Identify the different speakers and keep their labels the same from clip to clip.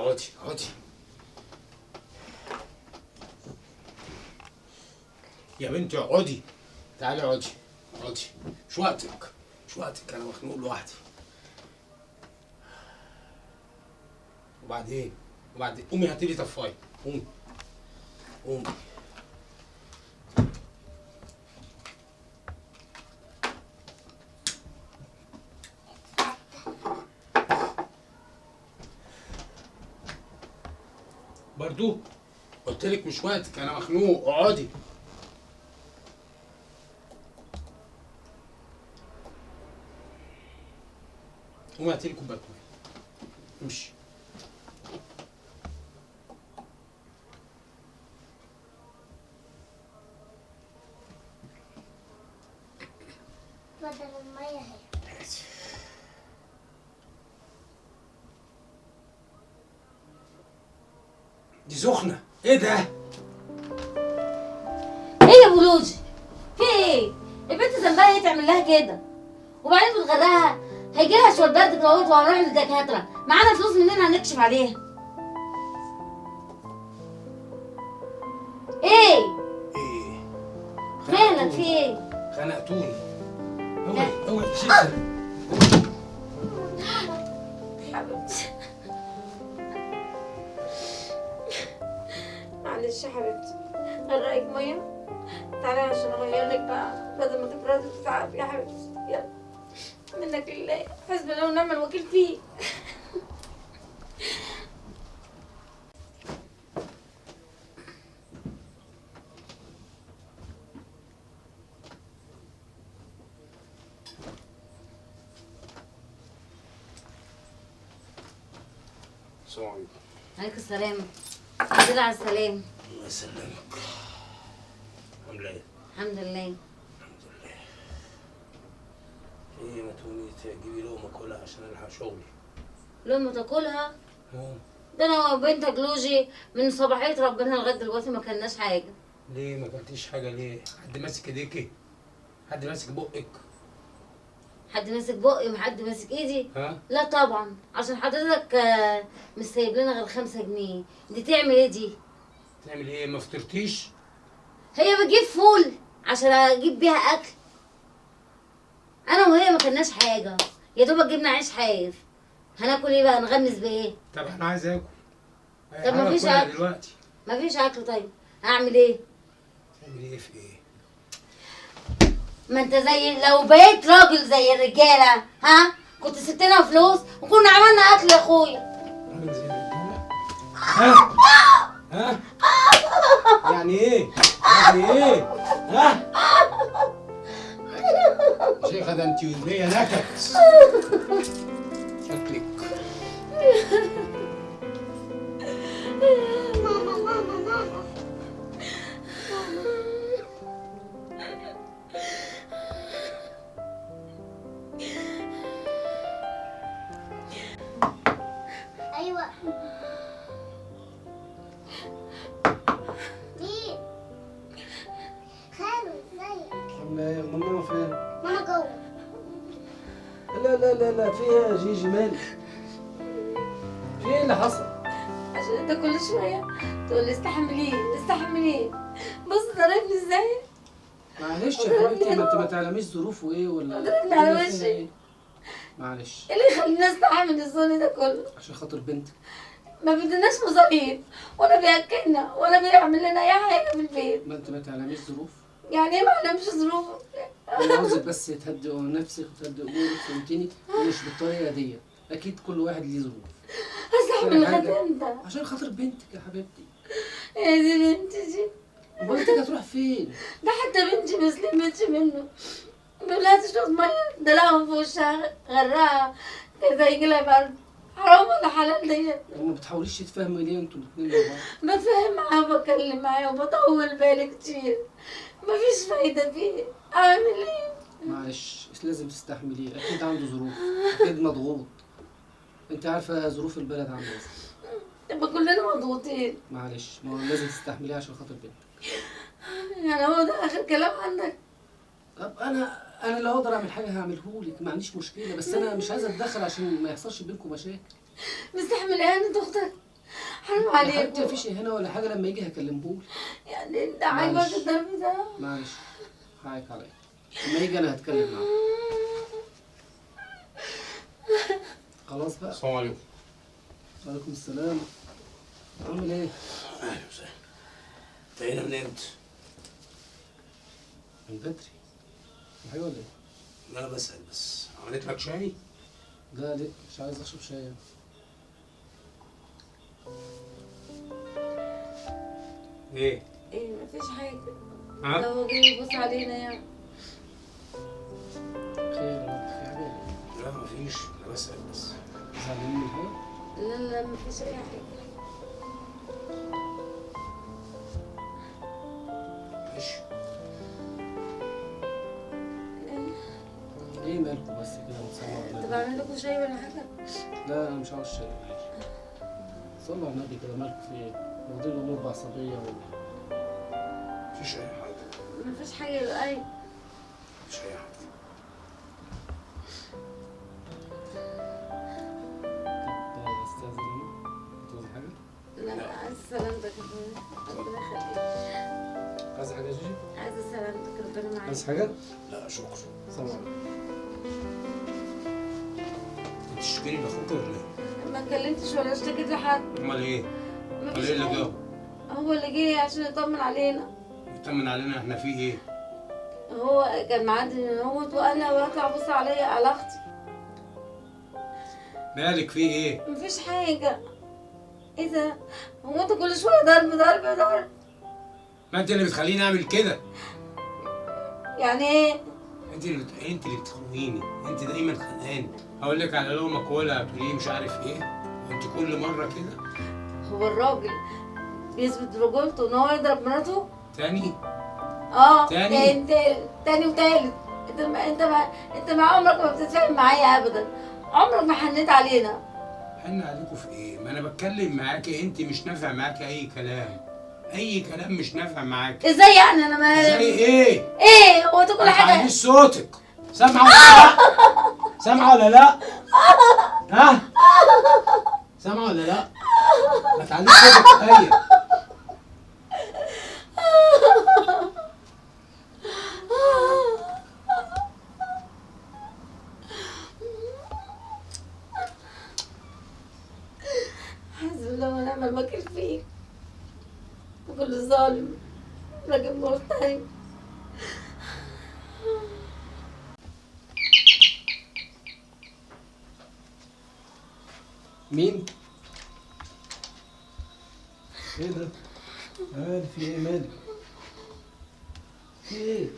Speaker 1: اقعدي اقعدي. يا بنتي اقعدي، تعالي اقعدي اقعدي. مش وقتك مش وقتك، انا مخنوق لوحدي. وبعدين قومي هاتي لي طفايه. قومي قومي. برضو قلت لك مش وقتك، انا مخنوق. اقعدي. قومي هاتي لي كوبايه ميه. امشي.
Speaker 2: بدل المية اهي.
Speaker 1: دي سخنه. ايه ده؟
Speaker 3: ايه يا بولوجي؟ في ايه؟ البنت ذنبها ايه تعمل لها كده؟ وبعدين بتغرقها هيجي لها شويه برد تموت وهنروح للدكاتره، معانا فلوس منين هنكشف عليها؟ ايه؟
Speaker 1: ايه؟
Speaker 3: مالك في ايه؟
Speaker 1: خنقتوني. اوعي تشيلي.
Speaker 3: حبيبتي معلش يا حبيبتي، غرقك ميه؟ تعالي عشان اغير لك بقى بدل ما تبردي وتتعبي يا حبيبتي. يلا منك لله، حسبي الله ونعم الوكيل فيه.
Speaker 1: السلام عليكم.
Speaker 3: عليكم السلام. الحمد لله على السلامة.
Speaker 1: الله يسلمك. عامله ايه؟
Speaker 3: الحمد لله.
Speaker 1: الحمد لله. ايه ما تقومي تجيبي لقمه كلها عشان الحق شغلي.
Speaker 3: لما تاكلها؟
Speaker 1: اه.
Speaker 3: ده انا وبنتك لوجي من صباحية ربنا لغاية دلوقتي ما كلناش حاجة.
Speaker 1: ليه ما اكلتيش حاجه ليه؟ حد ماسك ايديكي؟ حد ماسك بقك؟
Speaker 3: حد ماسك بقي وحد ماسك ايدي؟
Speaker 1: ها؟
Speaker 3: لا طبعا، عشان حضرتك مش سايب لنا غير 5 جنيه. دي تعمل ايه دي؟
Speaker 1: تعمل ايه؟ ما فطرتيش؟
Speaker 3: هي بتجيب فول عشان اجيب بيها اكل. انا وهي ما كلناش حاجة، يا دوبك جبنا عيش حاف. هناكل ايه بقى؟ نغمس بايه؟
Speaker 1: طب انا عايز اكل.
Speaker 3: طب مفيش اكل
Speaker 1: دلوقتي.
Speaker 3: مفيش اكل. طيب هعمل ايه؟
Speaker 1: تعمل ايه في ايه؟
Speaker 3: ما انت زي لو بقيت راجل زي الرجاله، ها كنت سبت لنا فلوس وكنا عملنا اكل يا اخويا.
Speaker 1: راجل زي الرجاله؟ ها؟ ها؟ يعني ايه؟ يعني ايه؟ ها؟ شيخة ده انت ولية نكت. شكلك.
Speaker 2: ماما ماما ماما. ايوه. مين؟ خالو ازيك؟
Speaker 4: عامله ايه؟ ماما فين؟
Speaker 2: ماما جوه.
Speaker 4: لا لا لا لا، فيها يا جيجي مالك؟ في ايه اللي حصل؟
Speaker 3: عشان انت كل شويه تقول لي استحمليه استحمليه. بص ضربني ازاي.
Speaker 4: معلش يا حبيبتي، ما انت ما تعلميش ظروفه ايه ولا
Speaker 3: ضربني على
Speaker 4: الدنيا فيها
Speaker 3: وشي.
Speaker 4: ايه؟ معلش
Speaker 3: ايه اللي يخليني استحمل الظلم ده كله؟
Speaker 4: عشان خاطر بنتك.
Speaker 3: ما بيديناش مصاريف ولا بياكلنا ولا بيعمل لنا اي حاجه في البيت.
Speaker 4: ما انت ما تعلميش ظروف.
Speaker 3: يعني ايه ما علمش ظروفه؟
Speaker 4: انا عاوزك بس تهدئ نفسك وتهدئ امورك، فهمتني؟ مش بالطريقه دي، اكيد كل واحد ليه ظروف.
Speaker 3: استحمل لغايه امتى؟
Speaker 4: عشان خاطر بنتك يا حبيبتي.
Speaker 3: يا دي بنتي دي،
Speaker 4: بنتك هتروح فين؟
Speaker 3: ده حتى بنتي ما سلمتش منه. بيقول لها تشرب ميه دلعهم في وشها غرقها كده يجي لها برد. حرام ولا حلال ديت؟
Speaker 4: وما بتحاوليش تتفاهموا ليه انتوا الاثنين مع بعض؟
Speaker 3: بتفاهم معاه وبكلم معاه وبطول بالي كتير، مفيش فايدة فيه. أعمل إيه؟
Speaker 4: معلش لازم تستحمليه، اكيد عنده ظروف، اكيد مضغوط. انت عارفه ظروف البلد عامله ازاي.
Speaker 3: يبقى كلنا مضغوطين.
Speaker 4: معلش، ما هو لازم تستحمليه عشان خاطر بنتك.
Speaker 3: يعني هو ده آخر كلام عندك؟
Speaker 4: طب انا لو اقدر اعمل حاجه هعملهولك، ما عنديش مشكله، بس انا مش عايز اتدخل عشان ما يحصلش بينكم مشاكل.
Speaker 3: مستحمل إيه أنت أختك؟ حرام
Speaker 4: يا حبيبتي
Speaker 3: عليكم.
Speaker 4: مفيش هنا ولا حاجه، لما يجي هكلمهولك.
Speaker 3: يعني انت عاجبك
Speaker 4: معلش.
Speaker 3: الضرب ده؟
Speaker 4: معلش حقك عليا، لما يجي انا هتكلم معاه. خلاص بقى.
Speaker 1: السلام عليكم.
Speaker 4: وعليكم السلام. عامل ايه؟
Speaker 1: اهلا وسهلا. انت هنا من امتى؟
Speaker 4: من بدري. في حاجه ولا ايه؟
Speaker 1: لا بسأل بس. عملت لك شاي؟
Speaker 4: لا ليه؟ مش عايز اشرب شاي.
Speaker 1: ايه؟
Speaker 3: ايه مفيش حاجة.
Speaker 1: ها؟
Speaker 3: لو هو جاي يبص علينا يعني.
Speaker 4: خير في حاجه ولا ايه؟
Speaker 1: لا مفيش، انا بسأل بس.
Speaker 4: زعلانين من حاجه؟
Speaker 3: لا لا مفيش أي حاجة.
Speaker 1: ماشي.
Speaker 4: ايه مالكم بس كده متصور؟
Speaker 3: طب أعمل لكم شاي ولا حاجة؟
Speaker 4: لا انا مش عاوز شاي. صلوا على النبي كده، مالكم في ايه؟ واخدين الامور بعصبيه ولا؟
Speaker 1: مفيش اي حاجة.
Speaker 3: مفيش حاجة يا أي.
Speaker 1: مفيش اي حاجة.
Speaker 4: طب استاذن انا؟ تعوز حاجه؟
Speaker 3: لا عايز سلامتك يا أخويا. ربنا يخليك.
Speaker 4: عايز حاجه يا جيجي؟
Speaker 3: عايزة سلامتك ربنا معاك.
Speaker 4: عايز حاجه؟
Speaker 1: لا شكرا.
Speaker 4: سلام عليكم.
Speaker 1: انت تشتكيني لاخوك ولا ايه؟
Speaker 3: ما اتكلمتش ولا اشتكيت لحد.
Speaker 1: امال ايه؟ امال
Speaker 3: مفيش
Speaker 1: ايه اللي
Speaker 3: حاجة.
Speaker 1: جاب؟
Speaker 3: هو اللي جه عشان يطمن علينا.
Speaker 1: يطمن علينا احنا في ايه؟
Speaker 3: هو كان معدي هو وقال لي اطلع بص عليا على اختي.
Speaker 1: مالك في ايه؟
Speaker 3: مفيش حاجة. ايه ده؟ هو انت كل شوية ضرب ضرب ضرب؟
Speaker 1: ما انت اللي بتخليني اعمل كده.
Speaker 3: يعني ايه؟
Speaker 1: انت اللي بتخونيني، انت دايما خانقاني. هقول لك على لقمه كلها تقولي مش عارف ايه، وانت كل مره كده.
Speaker 3: هو الراجل بيثبت رجولته ان هو يضرب مراته؟
Speaker 1: تاني؟
Speaker 3: اه
Speaker 1: تاني؟
Speaker 3: تاني وتالت. انت ما عمرك ما بتتفاهم معايا ابدا. عمرك ما حنيت علينا.
Speaker 1: حن عليكم في ايه؟ ما انا بتكلم معاكي، انت مش نافع معاكي اي كلام. اي كلام مش نافع معاكي.
Speaker 3: ازاي يعني انا ما
Speaker 1: زي ايه؟
Speaker 3: ايه هو انت كل
Speaker 1: ما
Speaker 3: حاجة
Speaker 1: تعليش صوتك. سامعه ولا لا؟ سامعه ولا لا؟ ها؟ سامعه ولا لا؟ ما تعليش صوتك عليا.
Speaker 3: حسبي الله ونعم الوكيل فيك. وكل ظالم راجل مرتهن.
Speaker 4: مين؟ ايه ده؟ مالك في ايه مالك؟ في ايه؟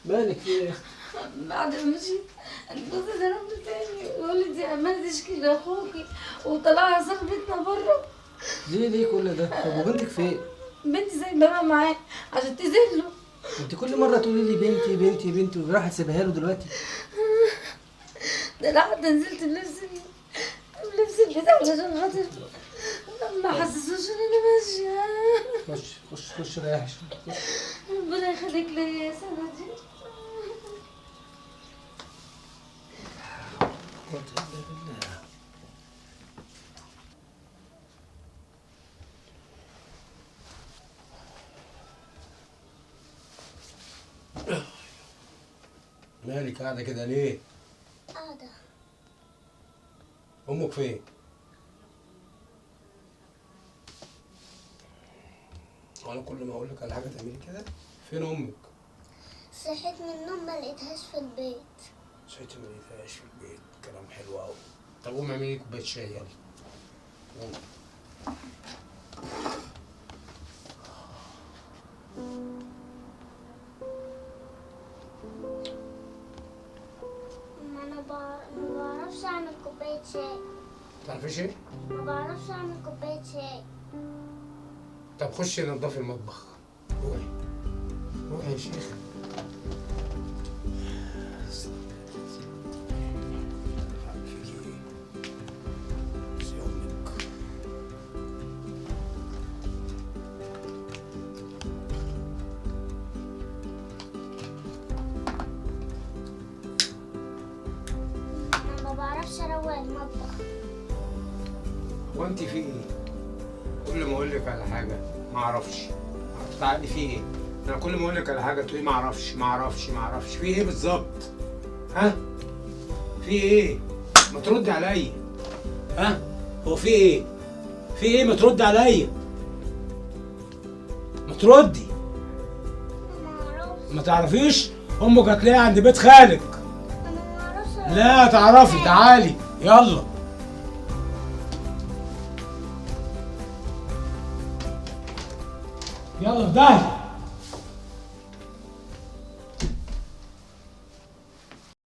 Speaker 4: مالك في ايه؟
Speaker 3: بعد ما مشيت الجوز ضربني تاني يقول لي دي امانه تشكي لاخوكي وطلعها صاحبتنا بره.
Speaker 4: ليه كل ده؟ طب وبنتك فين؟
Speaker 3: بنتي سايباها معاه عشان تذله.
Speaker 4: انت كل مره تقولي لي بنتي بنتي بنتي وراح تسيبها له دلوقتي.
Speaker 3: ده انا حتى نزلت بلبس البيت علشان خاطر ما حسسوش ان انا ماشيه.
Speaker 4: خش ريح شوية.
Speaker 3: ربنا يخليك ليا يا سندي.
Speaker 1: مالك قاعده كده ليه؟
Speaker 2: قاعدة.
Speaker 1: امك فين؟ وانا كل ما اقول لك على حاجه تعملي كده؟ فين امك؟
Speaker 2: صحيت من النوم ما لقيتهاش في البيت.
Speaker 1: صحيتي ما لقيتهاش في البيت، كلام حلو قوي. طب قومي اعملي لي كوبايه شاي يلا. قومي.
Speaker 2: ما بعرفش اعمل كوباية شاي.
Speaker 1: تعرفيش ايه؟
Speaker 2: ما بعرفش اعمل كوباية شاي.
Speaker 1: طب خشي نضفي المطبخ. روحي روحي يا شيخ. فيكي ايه؟ بس يا امك.
Speaker 2: انا ما جوه المطبخ.
Speaker 1: هو انت في ايه؟ كل ما اقول لك على حاجه ما اعرفش. تعالي في ايه؟ انا كل ما اقول لك على حاجه تقولي ما اعرفش ما اعرفش ما اعرفش. في ايه بالظبط؟ ها؟ في ايه؟ ما تردي عليا. ها؟ هو في ايه؟ في ايه؟ ما تردي عليا. ما تردي.
Speaker 2: انا ما اعرفش.
Speaker 1: ما تعرفيش؟ امك هتلاقيها عند بيت خالك.
Speaker 2: انا ما اعرفش.
Speaker 1: لا تعرفي. تعالي يلا. يلا في داهية.